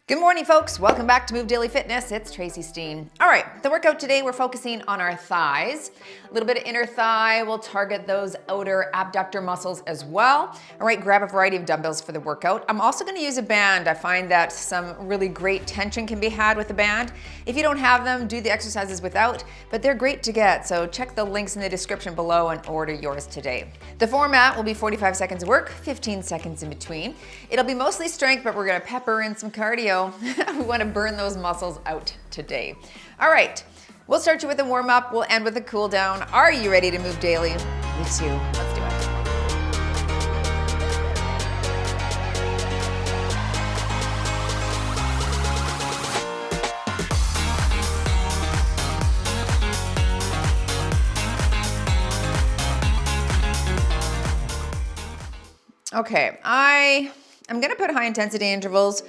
Good morning, folks. Welcome back to Move Daily Fitness. It's Tracy Steen. All right, the workout today, we're focusing on our thighs. A little bit of inner thigh. We'll target those outer abductor muscles as well. All right, grab a variety of dumbbells for the workout. I'm also going to use a band. I find that some really great tension can be had with a band. If you don't have them, do the exercises without, but they're great to get. So check the links in the description below and order yours today. The format will be 45 seconds of work, 15 seconds in between. It'll be mostly strength, but we're going to pepper in some cardio. We want to burn those muscles out today. All right, we'll start you with a warm up. We'll end with a cool down. Are you ready to move daily? Me too. Let's do it. Okay, I'm going to put high intensity intervals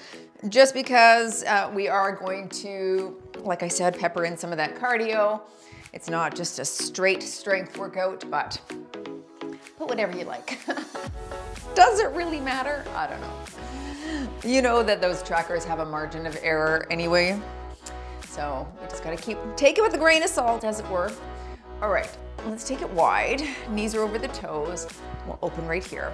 just because we are going to, like I said, pepper in some of that cardio. It's not just a straight strength workout, but put whatever you like. Does it really matter? I don't know. You know that those trackers have a margin of error anyway. So we just got to take it with a grain of salt, as it were. All right, let's take it wide. Knees are over the toes. We'll open right here.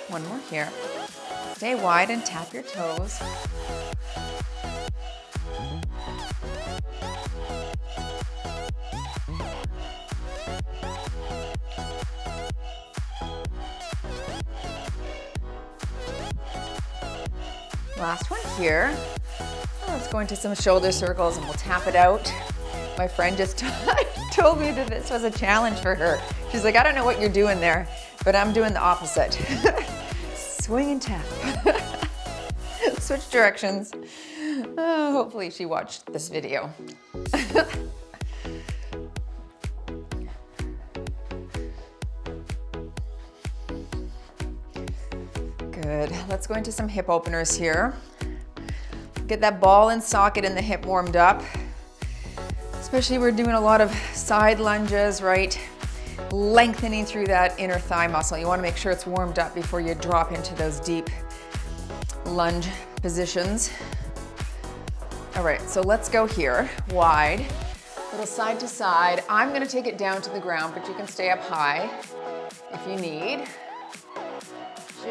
One more here. Stay wide and tap your toes. Last one here. Let's go into some shoulder circles and we'll tap it out. My friend just told me that this was a challenge for her. She's like, I don't know what you're doing there, but I'm doing the opposite. Swing and tap. Switch directions. Oh, hopefully she watched this video. Good. Let's go into some hip openers here. Get that ball and socket in the hip warmed up. Especially we're doing a lot of side lunges, right? Lengthening through that inner thigh muscle. You want to make sure it's warmed up before you drop into those deep lunge positions. All right, so let's go here, wide, little side to side. I'm going to take it down to the ground, but you can stay up high if you need.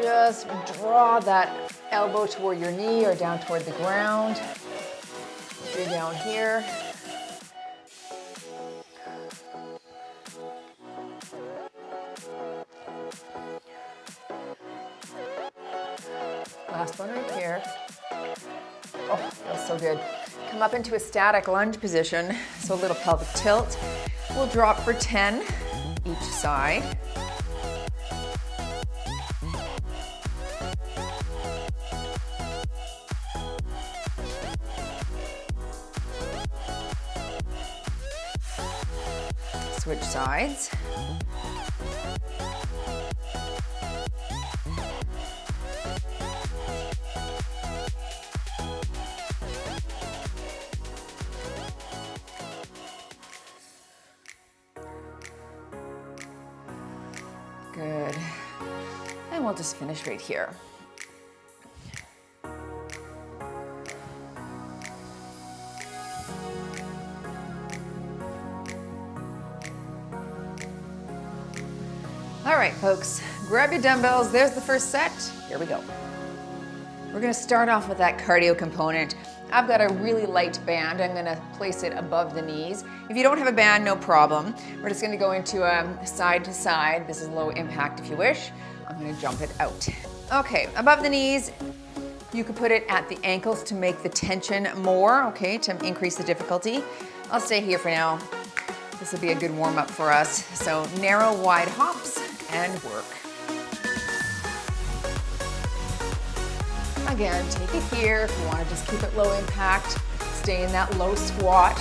Just draw that elbow toward your knee or down toward the ground. Stay down here. Last one right here. Oh, feels so good. Come up into a static lunge position, so a little pelvic tilt. We'll drop for 10 each side. Switch sides. Good. And we'll just finish right here. All right, folks, grab your dumbbells. There's the first set. Here we go. We're gonna start off with that cardio component. I've got a really light band. I'm gonna place it above the knees. If you don't have a band, no problem. We're just gonna go into side to side. This is low impact if you wish. I'm gonna jump it out. Okay, above the knees, you could put it at the ankles to make the tension more, okay, to increase the difficulty. I'll stay here for now. This will be a good warm up for us. So narrow, wide hops and work. Again, take it here if you want to just keep it low impact. Stay in that low squat.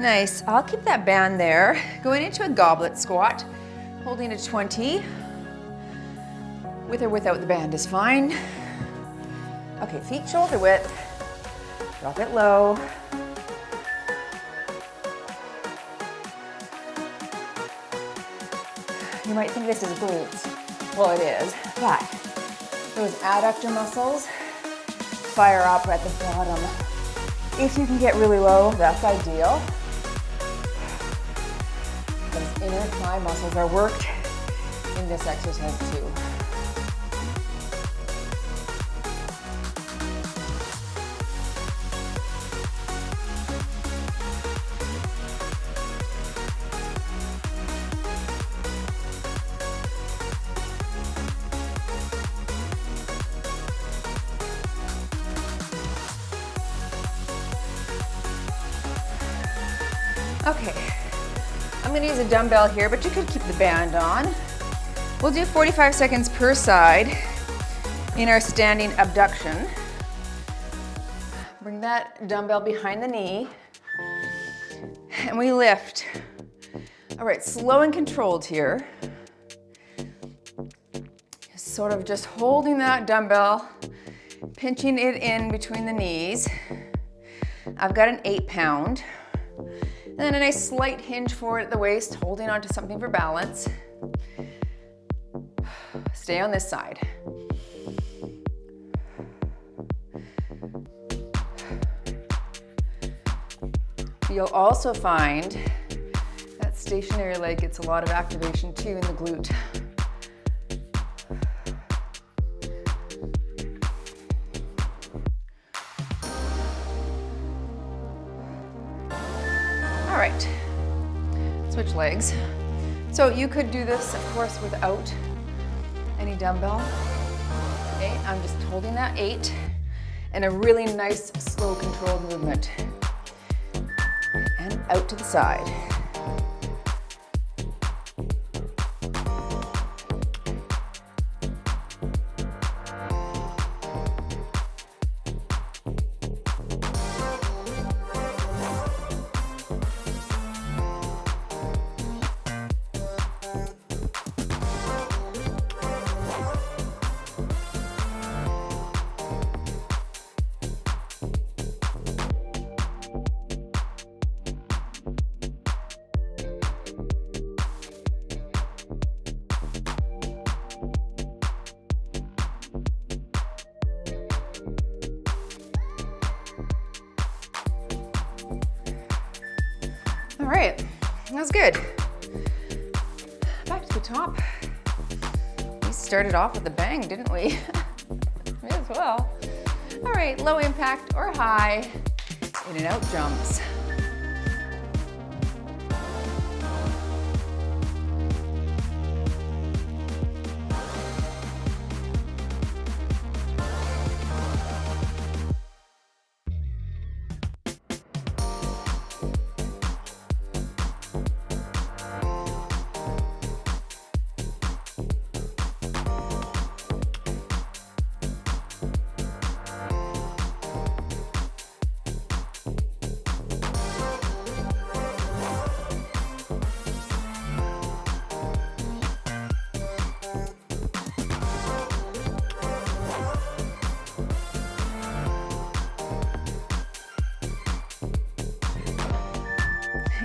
Nice. I'll keep that band there. Going into a goblet squat, holding a 20. With or without the band is fine. Okay, feet shoulder width. Drop it low. You might think this is glutes. Well, it is, but those adductor muscles fire up at the bottom. If you can get really low, that's ideal. Those inner thigh muscles are worked in this exercise too. Okay, I'm gonna use a dumbbell here, but you could keep the band on. We'll do 45 seconds per side in our standing abduction. Bring that dumbbell behind the knee, and we lift. All right, slow and controlled here. Sort of just holding that dumbbell, pinching it in between the knees. I've got an 8-pound. And then a nice slight hinge forward at the waist, holding onto something for balance. Stay on this side. You'll also find that stationary leg gets a lot of activation too in the glute. All right, switch legs. So you could do this, of course, without any dumbbell. Okay, I'm just holding that 8 and a really nice, slow, controlled movement. And out to the side. All right, that was good. Back to the top. We started off with a bang, didn't we? May as well. All right, low impact or high, in and out jumps.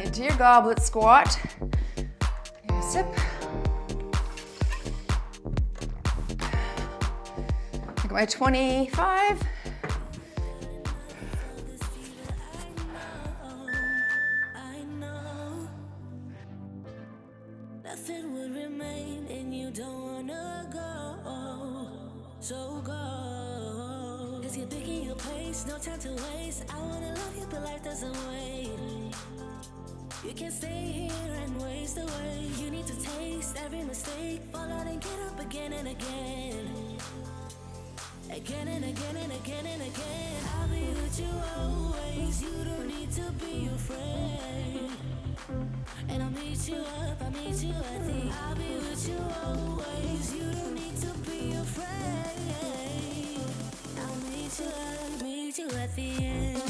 Into your goblet squat. Take a sip. Take my 25. Nothing would remain and you don't wanna go. So go. Cause you're thinking your place, no time to waste. I wanna love you, but life doesn't wait. You can't stay here and waste away. You need to taste every mistake. Fall out and get up again and again. Again and again and again and again. I'll be with you always. You don't need to be afraid. And I'll meet you up, I'll meet you at the I'll be with you always. You don't need to be afraid. I'll meet you at the end.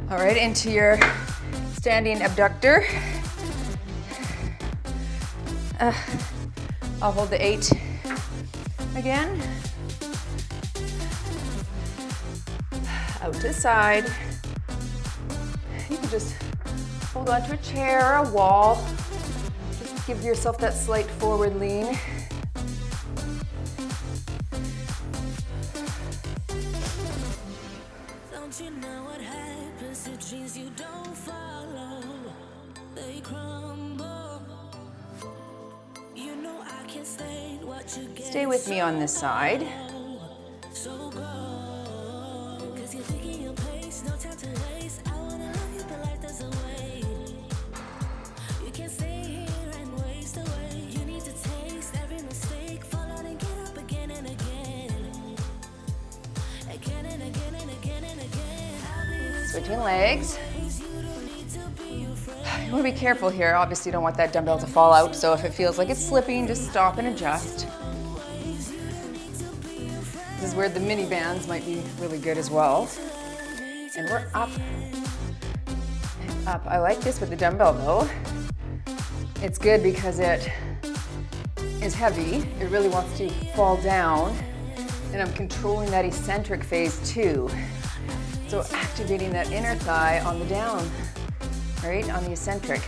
All right, into your standing abductor. I'll hold the 8 again. Out to the side. You can just hold onto a chair or a wall. Just give yourself that slight forward lean. Don't you know what happens to dreams you don't follow? They crumble. You know I can't stay what you get. Stay with me on this side. So go. 'Cause you're thinking your pace, no time to waste. I wanna love you, but life doesn't wait. You can't stay here and waste away. You need to taste every mistake, fall out and get up again and again. Again and again and again and again. Switching legs. You want to be careful here. Obviously, you don't want that dumbbell to fall out, so if it feels like it's slipping, just stop and adjust. This is where the mini bands might be really good as well. And we're up. Up. I like this with the dumbbell though. It's good because it is heavy. It really wants to fall down. And I'm controlling that eccentric phase too. So activating that inner thigh on the down, right? On the eccentric.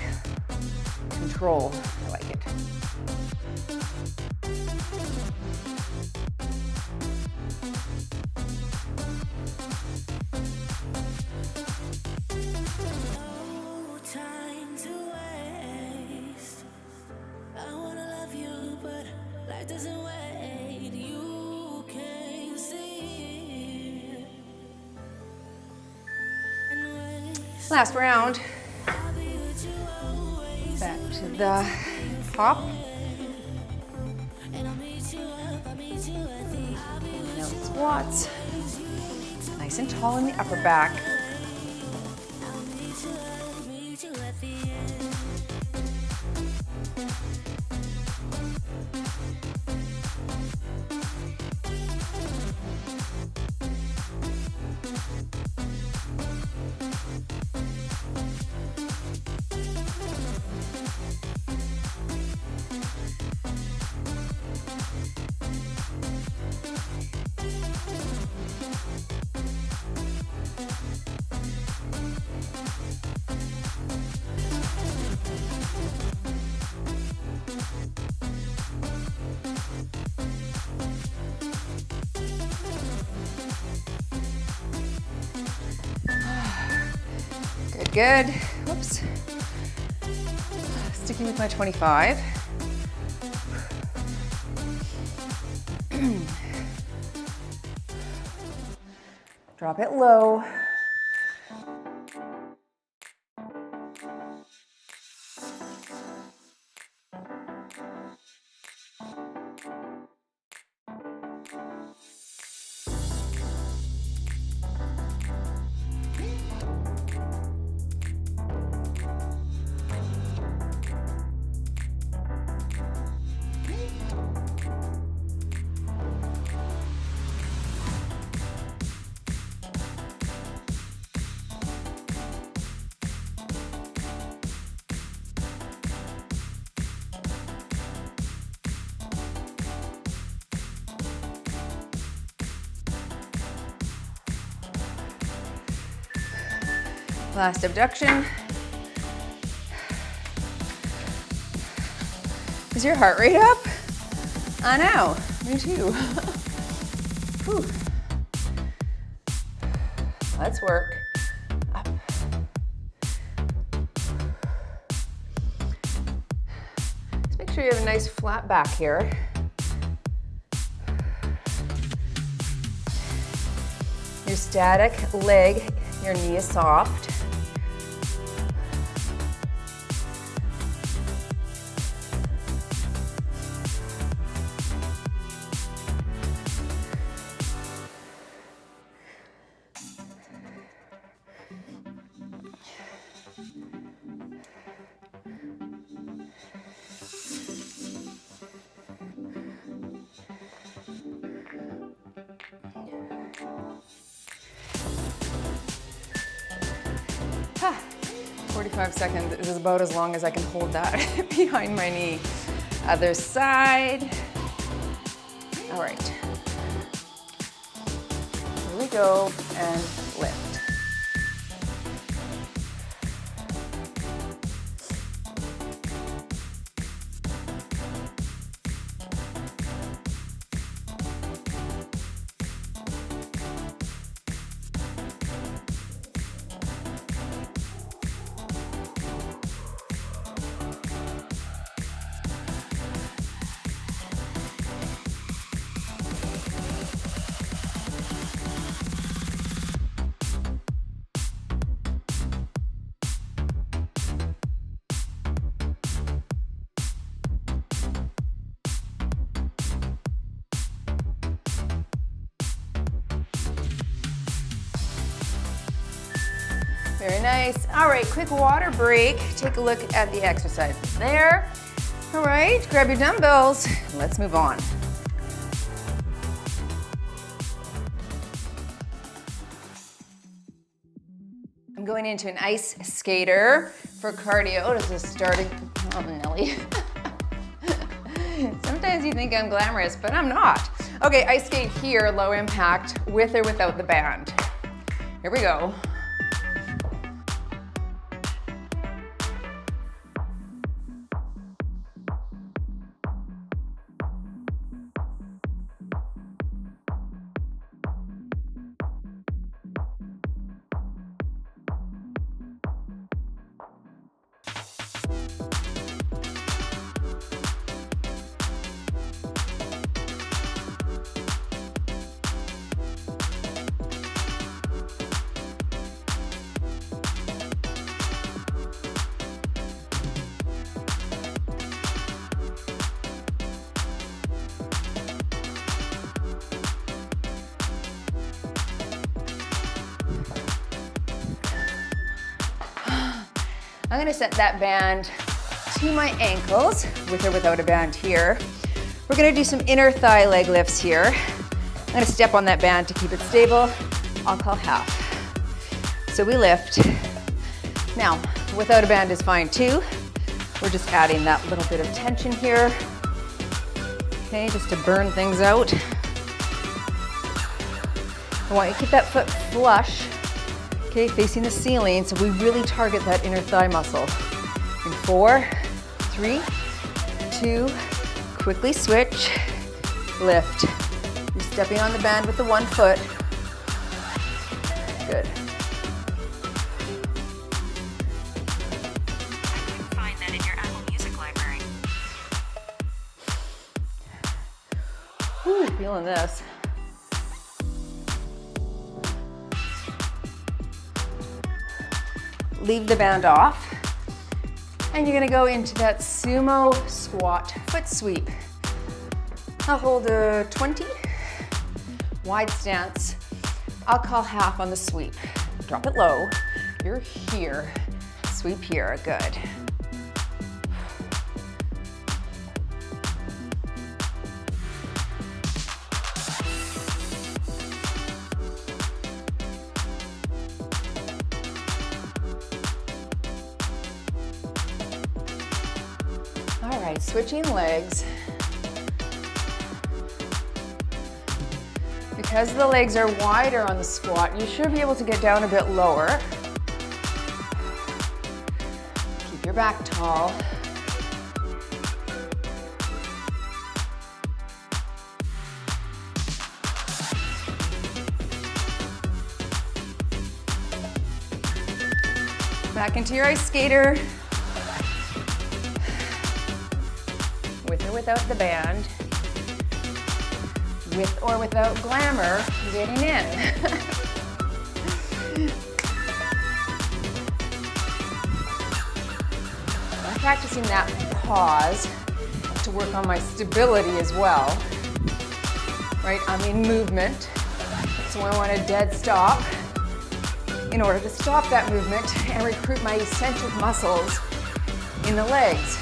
Control. I like it. No time to waste. I wanna love you, but life doesn't wait. You can't see it. And waste. Last round. I'll be with you always. Back to the top. And I'll meet you up, I'll meet you at the. I'll be with Now squats. Nice and tall in the upper back. I'll meet you up, meet you at the end. Good, good. Whoops. Sticking with my 25. Drop it low. Last abduction. Is your heart rate up? I know, me too. Whew. Let's work. Up. Just make sure you have a nice flat back here. Your static leg, your knee is soft. 45 seconds is about as long as I can hold that behind my knee. Other side. All right. Here we go, and lift. Very nice. All right, quick water break. Take a look at the exercises there. All right, grab your dumbbells. Let's move on. I'm going into an ice skater for cardio. This is starting, oh, Nelly. Sometimes you think I'm glamorous, but I'm not. Okay, ice skate here, low impact, with or without the band. Here we go. I'm gonna set that band to my ankles, with or without a band here. We're gonna do some inner thigh leg lifts here. I'm gonna step on that band to keep it stable. I'll call half. So we lift. Now, without a band is fine too. We're just adding that little bit of tension here. Okay, just to burn things out. I want you to keep that foot flush. Okay, facing the ceiling, so we really target that inner thigh muscle. In 4, 3, 2, quickly switch, lift. You're stepping on the band with the one foot. Good. I couldn't find that in your Apple Music library. Whew, feeling this. Leave the band off, and you're gonna go into that sumo squat foot sweep. I'll hold a 20, wide stance. I'll call half on the sweep. Drop it low, you're here, sweep here, good. All right, switching legs. Because the legs are wider on the squat, you should be able to get down a bit lower. Keep your back tall. Back into your ice skater. With or without the band. With or without glamour, getting in. I'm practicing that pause to work on my stability as well. Right, I'm in movement, so I want a dead stop in order to stop that movement and recruit my eccentric muscles in the legs.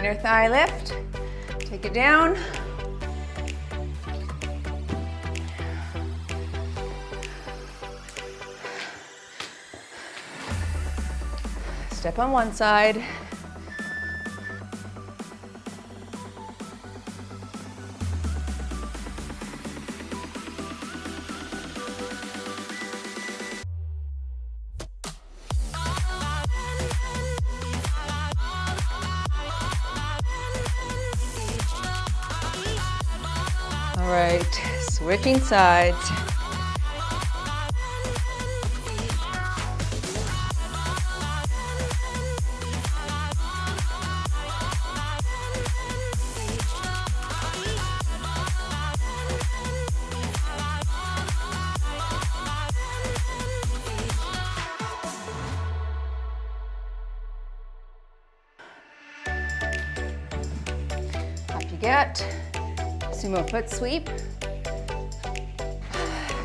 Inner thigh lift. Take it down. Step on one side. All right, switching sides. Up you get. Sumo foot sweep.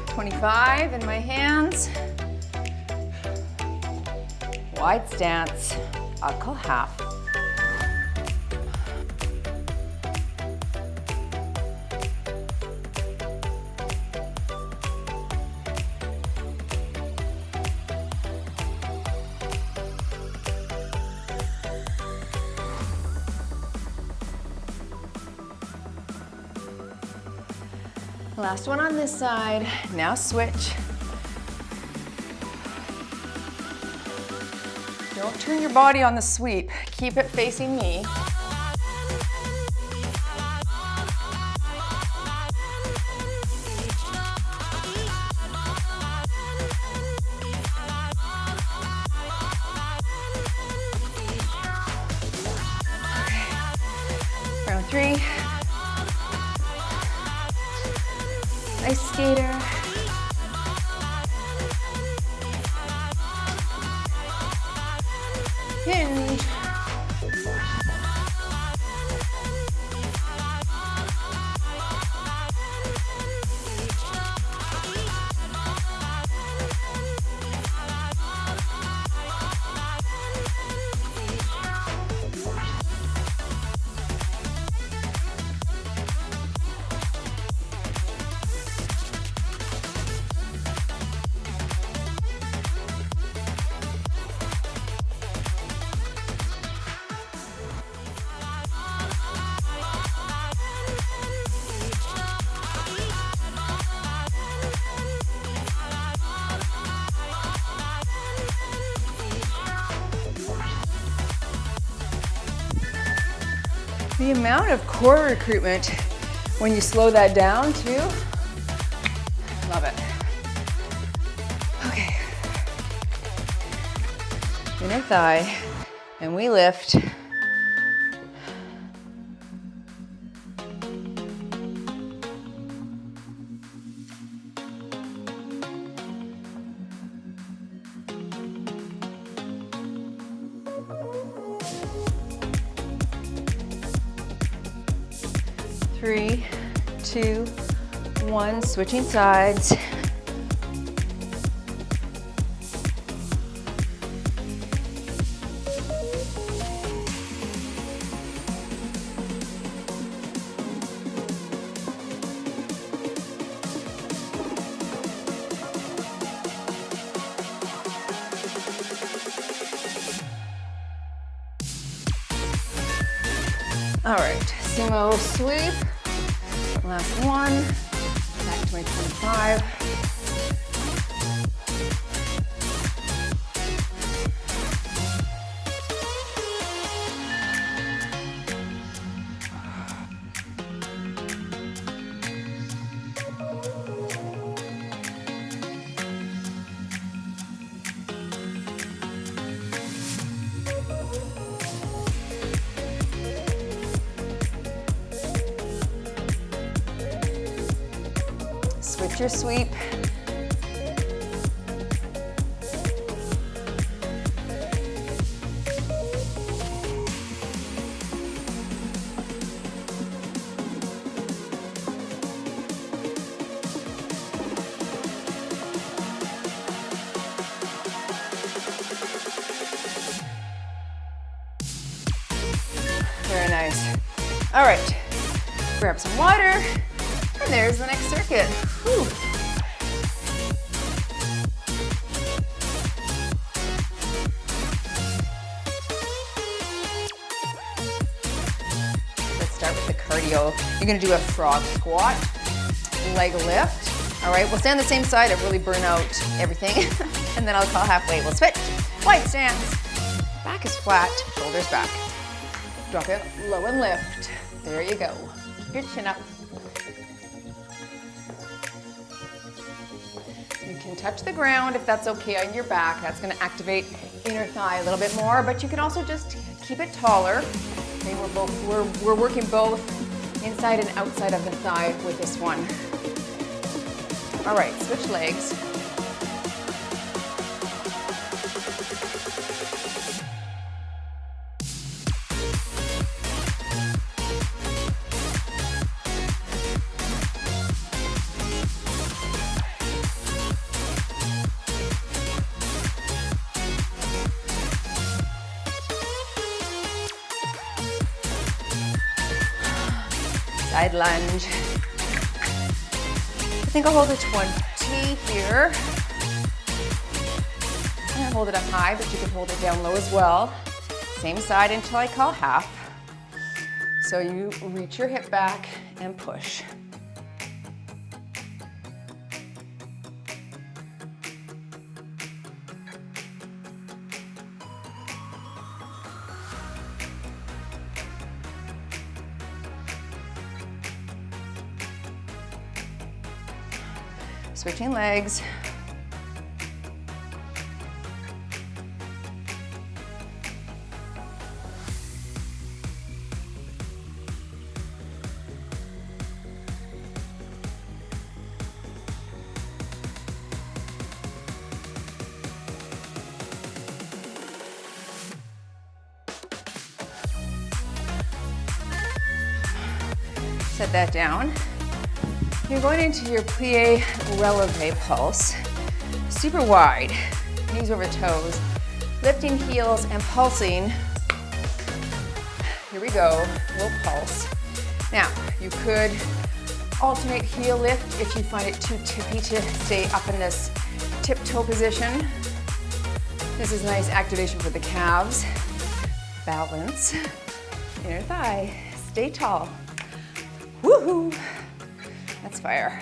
25 in my hands. Wide stance, I'll half. Last one on this side. Now switch. Don't turn your body on the sweep. Keep it facing me. Okay. Round 3. Ice skater. Hinge. The amount of core recruitment when you slow that down too, love it. Okay, inner thigh, and we lift. Three, 2, 1, switching sides. All right, sumo sweep. Last one, back to my 25. Switch your sweep. Very All right, grab some water, and there's the next circuit. Whew. Let's start with the cardio. You're gonna do a frog squat, leg lift. All right, we'll stay on the same side to really burn out everything. And then I'll call halfway. We'll switch. Wide stance. Back is flat, shoulders back. Drop it low and lift. There you go. Keep your chin up. You can touch the ground if that's okay on your back. That's gonna activate inner thigh a little bit more, but you can also just keep it taller. Okay, we're working both inside and outside of the thigh with this one. All right, switch legs. Side lunge. I think I'll hold a 20 here. And hold it up high, but you can hold it down low as well. Same side until I call half. So you reach your hip back and push. Switching legs. Set that down. You're going into your plie releve pulse. Super wide, knees over toes, lifting heels and pulsing. Here we go, we'll pulse. Now, you could alternate heel lift if you find it too tippy to stay up in this tiptoe position. This is nice activation for the calves. Balance, inner thigh, stay tall. Woohoo! That's fire.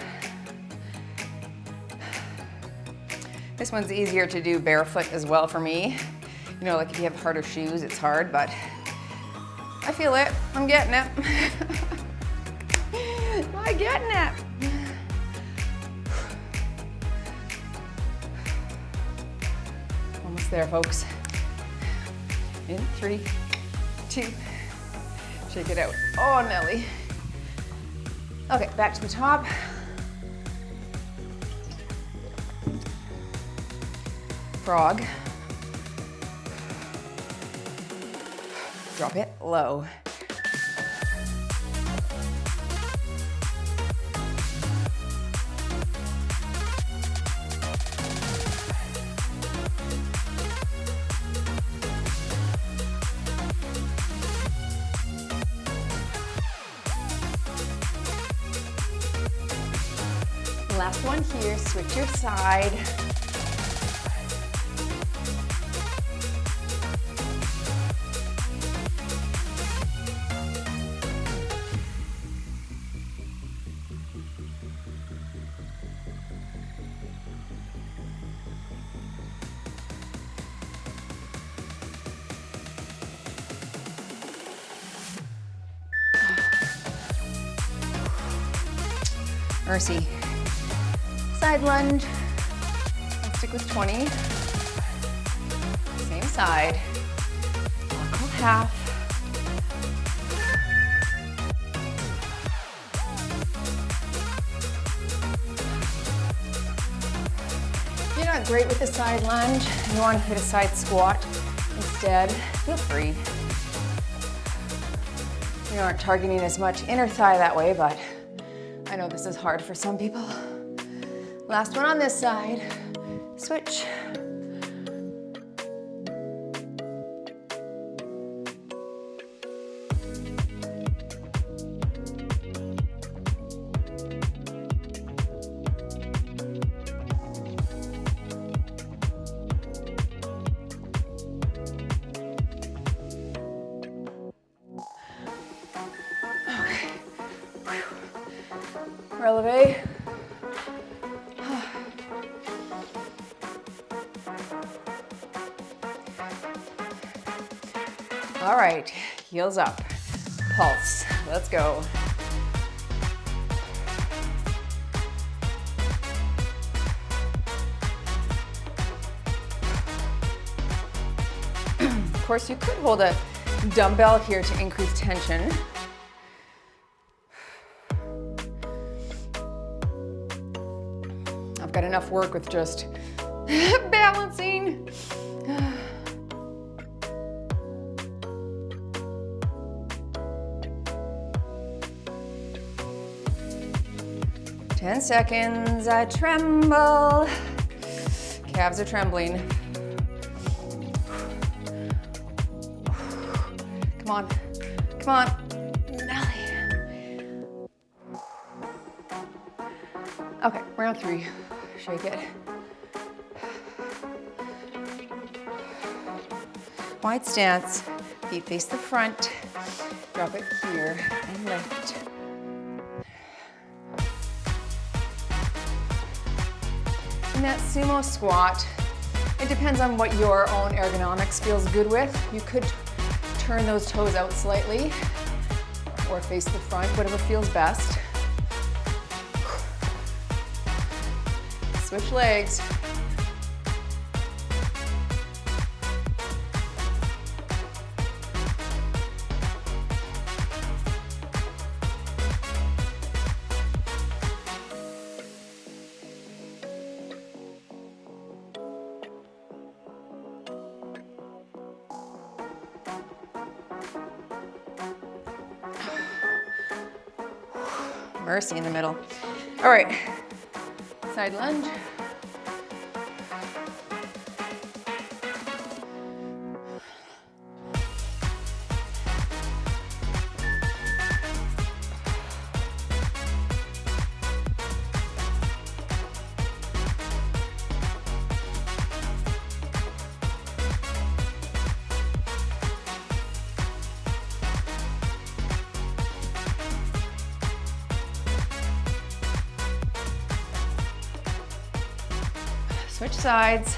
This one's easier to do barefoot as well for me. You know, like if you have harder shoes, it's hard, but I feel it. I'm getting it. I'm getting it. Almost there, folks. In 3, 2, shake it out. Oh, Nelly. Okay, back to the top. Frog. Drop it low. Last one here, switch your side. Mercy. Side lunge. I'll stick with 20. Same side. Buckle half. If you're not great with the side lunge, you want to hit a side squat instead, feel free. You aren't targeting as much inner thigh that way, but I know this is hard for some people. Last one on this side. Switch. All right, heels up, pulse, let's go. Of course, you could hold a dumbbell here to increase tension. I've got enough work with just balancing. 10 seconds, I tremble. Calves are trembling. Come on, come on, belly. Okay, round 3, shake it. Wide stance, feet face the front. Drop it here and lift. In that sumo squat, it depends on what your own ergonomics feels good with. You could turn those toes out slightly or face the front, whatever feels best. Switch legs. Mercy in the middle. All right, side lunge. Switch sides.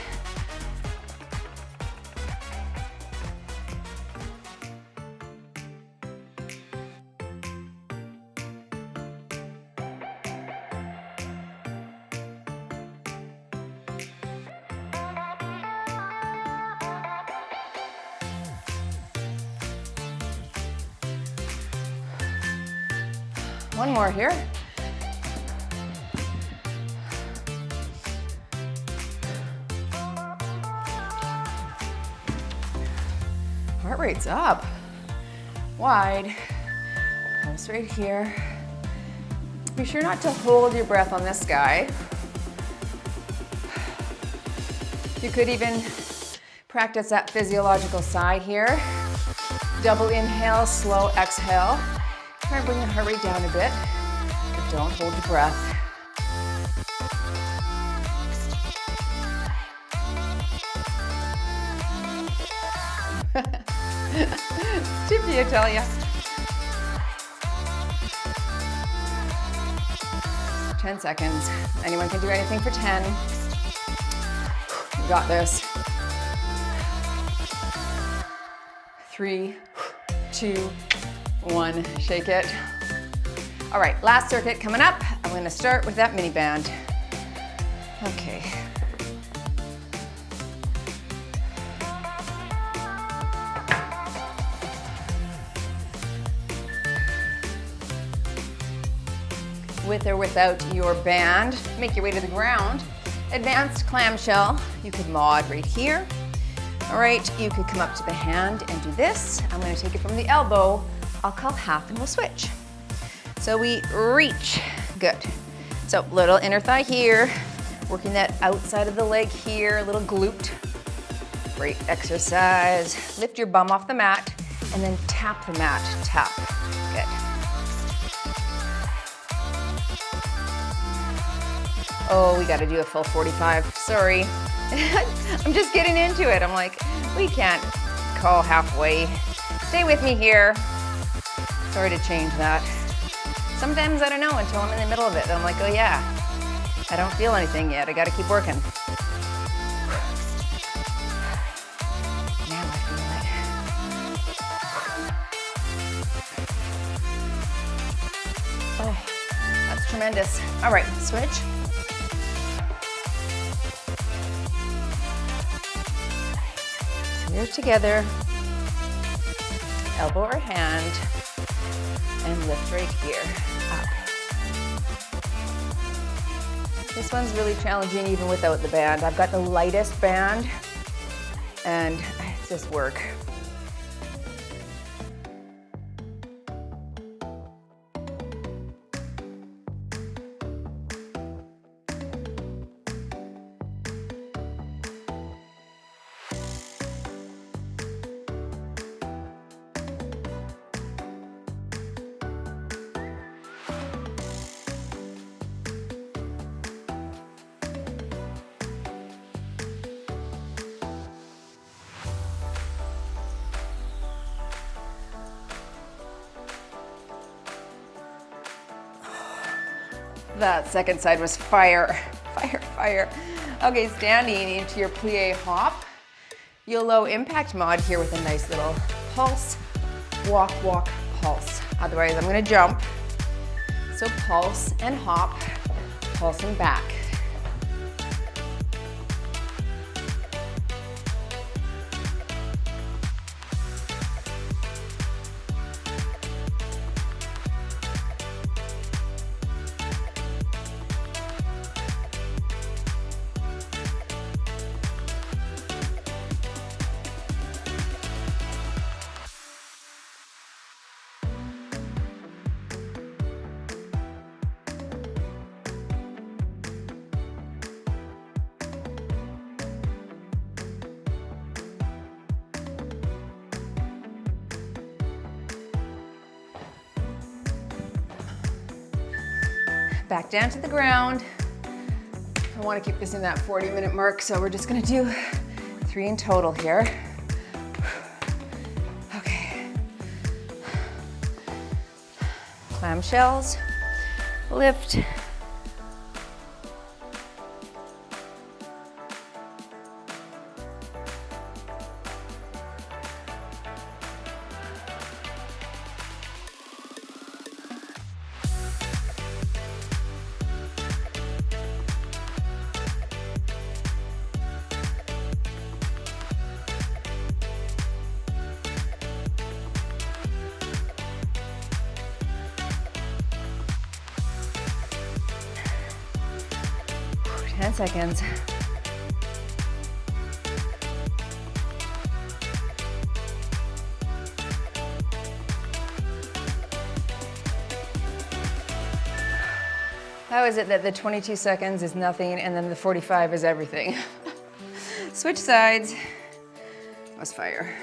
One more here. Heart rate's up. Wide. Pulse right here. Be sure not to hold your breath on this guy. You could even practice that physiological sigh here. Double inhale, slow exhale. Try and bring the heart rate down a bit, but don't hold your breath. Tippy, I tell ya. 10 seconds. Anyone can do anything for 10. You got this. 3, 2, 1. Shake it. All right, last circuit coming up. I'm gonna start with that mini band. Okay. With or without your band, make your way to the ground. Advanced clamshell, you could mod right here. All right, you could come up to the hand and do this. I'm gonna take it from the elbow. I'll call half and we'll switch. So we reach, good. So little inner thigh here, working that outside of the leg here, a little glute. Great exercise. Lift your bum off the mat and then tap the mat, tap, good. Oh, we gotta do a full 45, sorry. I'm just getting into it. I'm like, we can't call halfway. Stay with me here. Sorry to change that. Sometimes I don't know until I'm in the middle of it. I'm like, oh yeah, I don't feel anything yet. I gotta keep working. Now I feel it. tremendous. All right, switch. We're together, elbow or hand, and lift right here, up. This one's really challenging even without the band. I've got the lightest band, and it's just work. That second side was fire, fire, fire. Okay, standing into your plie hop. You'll low impact mod here with a nice little pulse, walk, walk, pulse. Otherwise, I'm gonna jump. So pulse and hop, pulse and back. Back down to the ground. I want to keep this in that 40-minute mark, so we're just going to do 3 in total here. Okay. Clamshells, lift. Ten seconds. How is it that the 22 seconds is nothing and then the 45 is everything? Switch sides. That was fire.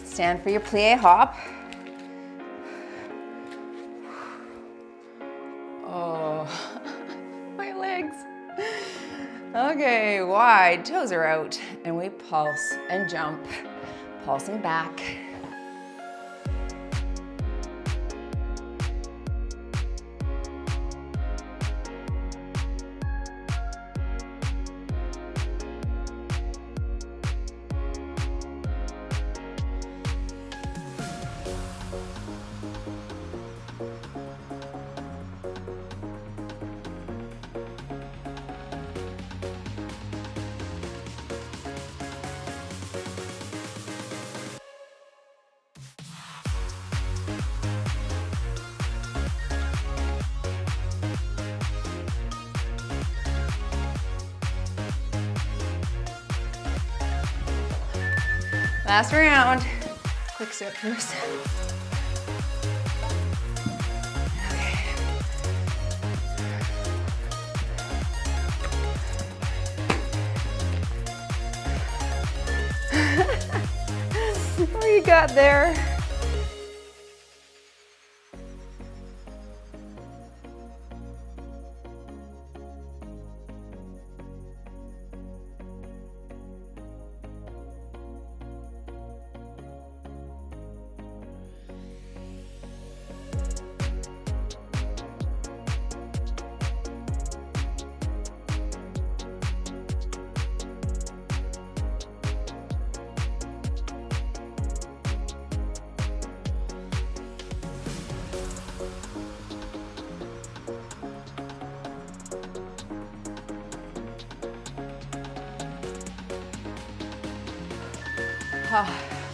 Stand for your plie hop. Oh, my legs. Okay, wide, toes are out, and we pulse and jump, pulse and back. Last round. Quick sip first. What you got there?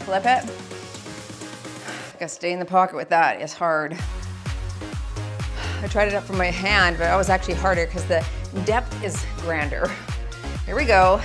Flip it. Gotta stay in the pocket with that. It's hard. I tried it up from my hand, but it was actually harder because the depth is grander. Here we go.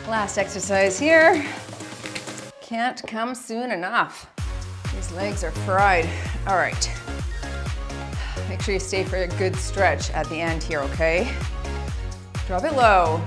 Last exercise here. Can't come soon enough. These legs are fried. All right. Make sure you stay for a good stretch at the end here, okay? Drop it low.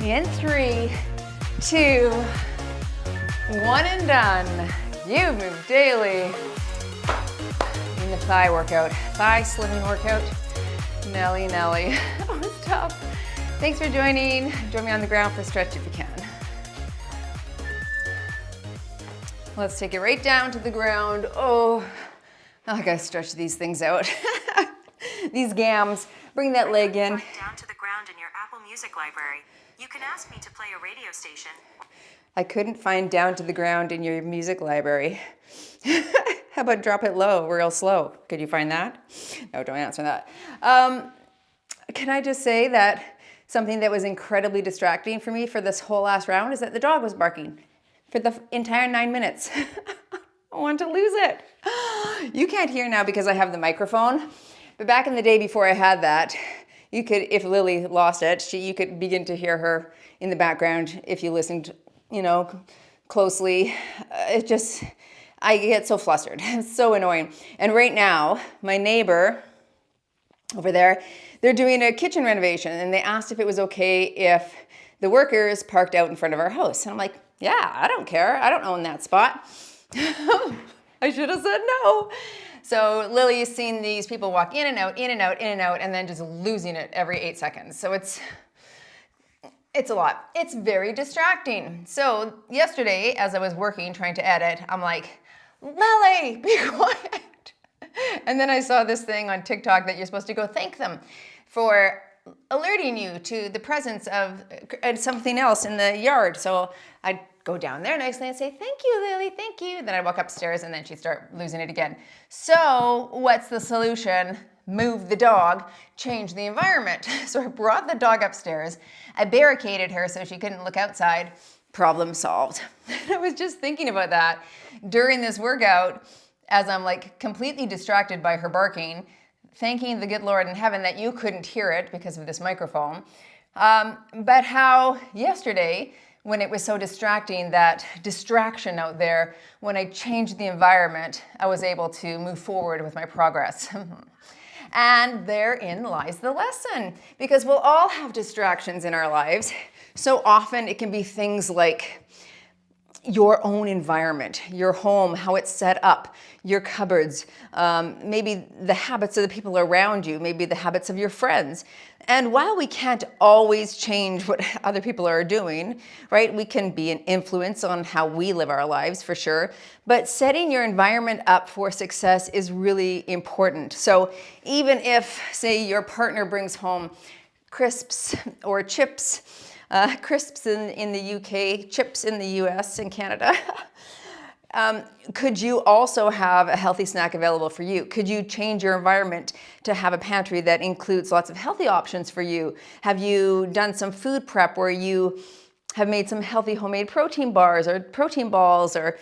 In 3, 2, 1 and done. You move daily. In the thigh workout, thigh slimming workout. Nelly. That was tough. Thanks for joining. Join me on the ground for a stretch if you can. Let's take it right down to the ground. Oh, I gotta stretch these things out. These gams. Bring that leg in. Down to the ground in your Apple Music library. You can ask me to play a radio station. I couldn't find down to the ground in your music library. How about drop it low, real slow? Could you find that? No, don't answer that. Can I just say that something that was incredibly distracting for me for this whole last round is that the dog was barking for the entire 9 minutes. I want to lose it. You can't hear now because I have the microphone, but back in the day before I had that, you could, if Lily lost it, you could begin to hear her in the background if you listened, closely. I get so flustered. It's so annoying. And right now, my neighbor over there, they're doing a kitchen renovation, and they asked if it was okay if the workers parked out in front of our house. And I'm like, yeah, I don't care. I don't own that spot. I should have said no. So Lily's seen these people walk in and out, and then just losing it every 8 seconds. So it's a lot. It's very distracting. So yesterday, as I was working, trying to edit, I'm like, Lily, be quiet. And then I saw this thing on TikTok that you're supposed to go thank them for alerting you to the presence of something else in the yard. So I'd go down there nicely and say, thank you, Lily, thank you. Then I'd walk upstairs and then she'd start losing it again. So what's the solution? Move the dog, change the environment. So I brought the dog upstairs. I barricaded her so she couldn't look outside, problem solved. I was just thinking about that during this workout as I'm like completely distracted by her barking, thanking the good Lord in heaven that you couldn't hear it because of this microphone. But how yesterday, when it was so distracting, that distraction out there, when I changed the environment, I was able to move forward with my progress. And therein lies the lesson, because we'll all have distractions in our lives. So often it can be things like your own environment, your home, how it's set up, your cupboards, maybe the habits of the people around you, maybe the habits of your friends. And while we can't always change what other people are doing, right, we can be an influence on how we live our lives for sure, but setting your environment up for success is really important. So even if, say, your partner brings home crisps or chips, crisps in the UK, chips in the US and Canada. Could you also have a healthy snack available for you? Could you change your environment to have a pantry that includes lots of healthy options for you? Have you done some food prep where you have made some healthy homemade protein bars or protein balls or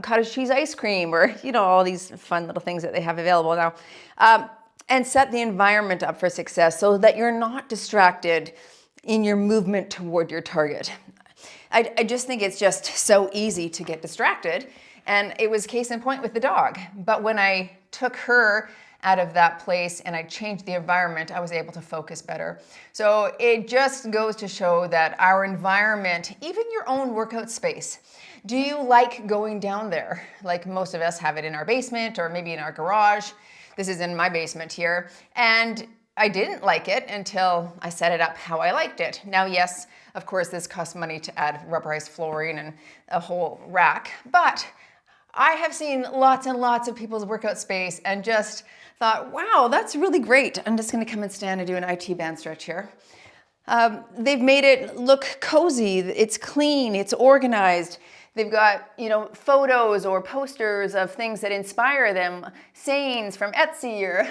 cottage cheese ice cream or, all these fun little things that they have available now? And set the environment up for success so that you're not distracted in your movement toward your target. I just think it's just so easy to get distracted. And it was case in point with the dog. But when I took her out of that place and I changed the environment, I was able to focus better. So it just goes to show that our environment, even your own workout space, do you like going down there? Like most of us have it in our basement or maybe in our garage. This is in my basement here. And I didn't like it until I set it up how I liked it. Now, yes, of course, this costs money to add rubberized flooring and a whole rack, but I have seen lots and lots of people's workout space and just thought, wow, that's really great. I'm just gonna come and stand and do an IT band stretch here. They've made it look cozy, it's clean, it's organized. They've got, photos or posters of things that inspire them, sayings from Etsy or,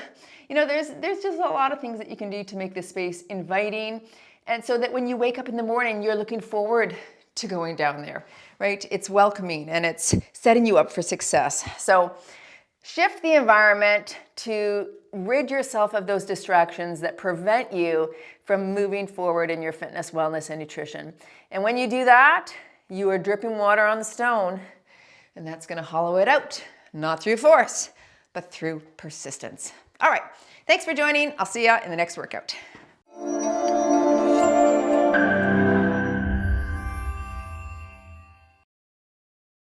there's just a lot of things that you can do to make this space inviting. And so that when you wake up in the morning, you're looking forward to going down there, right? It's welcoming and it's setting you up for success. So shift the environment to rid yourself of those distractions that prevent you from moving forward in your fitness, wellness, and nutrition. And when you do that, you are dripping water on the stone, and that's gonna hollow it out, not through force, but through persistence. All right, thanks for joining. I'll see ya in the next workout.